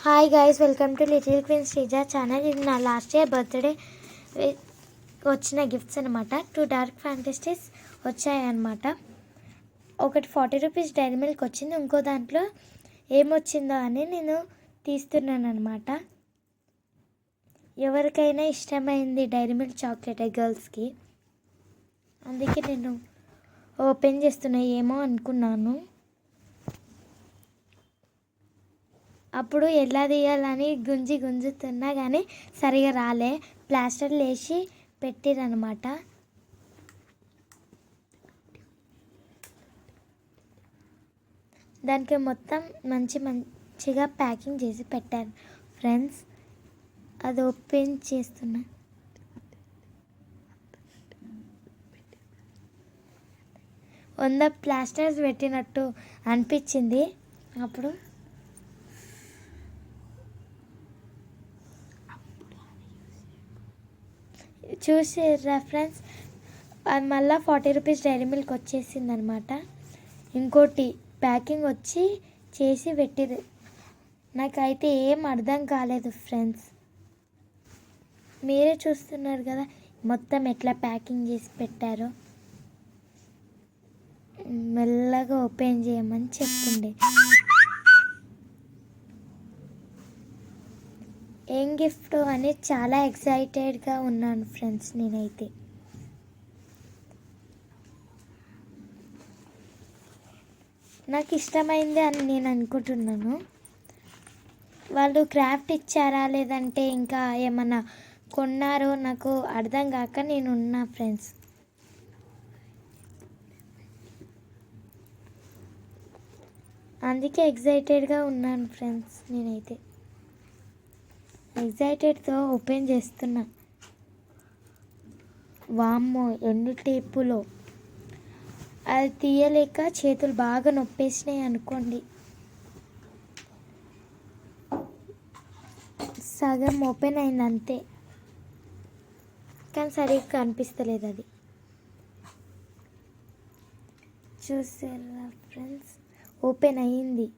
Hi guys, welcome to little queen Sreeja channel. ఇది నా last year birthday వచ్చిన gifts అనమాట. 2 డార్క్ ఫ్యాంటసీస్ వచ్చాయన్నమాట. ఒకటి 40 రూపీస్ డైరీ మిల్క్ వచ్చింది, ఇంకో దాంట్లో ఏమొచ్చిందో అని నేను తీస్తున్నాను అనమాట. ఎవరికైనా ఇష్టమైంది డైరీ మిల్క్ చాక్లెట్ గర్ల్స్కి, అందుకే నేను ఓపెన్ చేస్తున్నా. ఏమో అనుకున్నాను, అప్పుడు ఎలా తీయాలని గుంజుతున్నా కానీ సరిగా రాలే. ప్లాస్టర్లు వేసి పెట్టిరనమాట. దానికి మొత్తం మంచిగా ప్యాకింగ్ చేసి పెట్టారు ఫ్రెండ్స్. అది ఓపెన్ చేస్తున్నా. వంద ప్లాస్టర్స్ పెట్టినట్టు అనిపించింది అప్పుడు. చూసి రెఫరెన్స్ అది మళ్ళీ 40 రూపీస్ డైరీ మిల్క్ వచ్చేసింది అనమాట. ఇంకోటి ప్యాకింగ్ వచ్చి చేసి పెట్టిరు. నాకైతే ఏం అర్థం కాలేదు ఫ్రెండ్స్. మీరే చూస్తున్నారు కదా మొత్తం ఎట్లా ప్యాకింగ్ చేసి పెట్టారో. మెల్లగా ఓపెన్ చేయమని చెప్తుండే. ఏం గిఫ్ట్ అని చాలా ఎక్సైటెడ్గా ఉన్నాను ఫ్రెండ్స్. నేనైతే నాకు ఇష్టమైంది అని నేను అనుకుంటున్నాను. వాళ్ళు క్రాఫ్ట్ ఇచ్చారా లేదంటే ఇంకా ఏమన్నా కొన్నారో నాకు అర్థం కాక నేను ఉన్నా ఫ్రెండ్స్. అందుకే ఎక్సైటెడ్గా ఉన్నాను ఫ్రెండ్స్. నేనైతే ఎక్సైటెడ్తో ఓపెన్ చేస్తున్నా. వామ్మో, ఎండు టేపులో అది తీయలేక చేతులు బాగా నొప్పేసినాయి అనుకోండి. సగం ఓపెన్ అయింది అంతే, కానీ సరిగ్గా కనిపిస్తలేదు అది. చూసారా ఫ్రెండ్స్, ఓపెన్ అయ్యింది.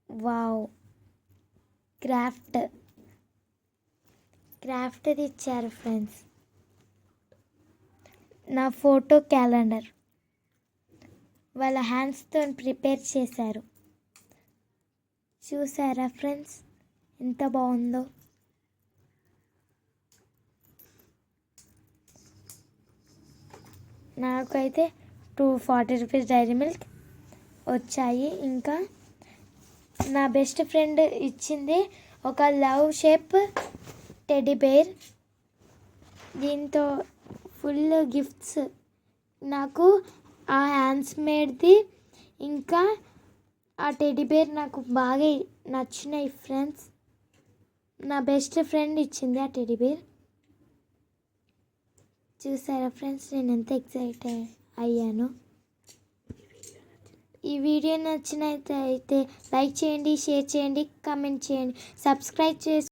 వావ్, క్రాఫ్ట్ది ఇచ్చారు ఫ్రెండ్స్. నా ఫోటో క్యాలెండర్ వాళ్ళ హ్యాండ్స్తో ప్రిపేర్ చేశారు. చూసారా ఫ్రెండ్స్ ఎంత బాగుందో. నాకైతే 240 రూపీస్ డైరీ మిల్క్ వచ్చాయి. ఇంకా నా బెస్ట్ ఫ్రెండ్ ఇచ్చింది ఒక లవ్ షేప్ టెడ్డీ బేర్. దీంతో ఫుల్ గిఫ్ట్స్. నాకు ఆ హ్యాండ్స్ మేడ్ది ఇంకా ఆ టెడ్డీ బేర్ నాకు బాగా నచ్చినాయి ఫ్రెండ్స్. నా బెస్ట్ ఫ్రెండ్ ఇచ్చింది ఆ టెడ్డీ బేర్. చూసారా ఫ్రెండ్స్ నేను ఎంత ఎక్సైట్ అయ్యాను. ఈ వీడియో నచ్చినైతే లైక్ చేయండి, షేర్ చేయండి, కామెంట్ చేయండి, సబ్స్క్రైబ్ చేసి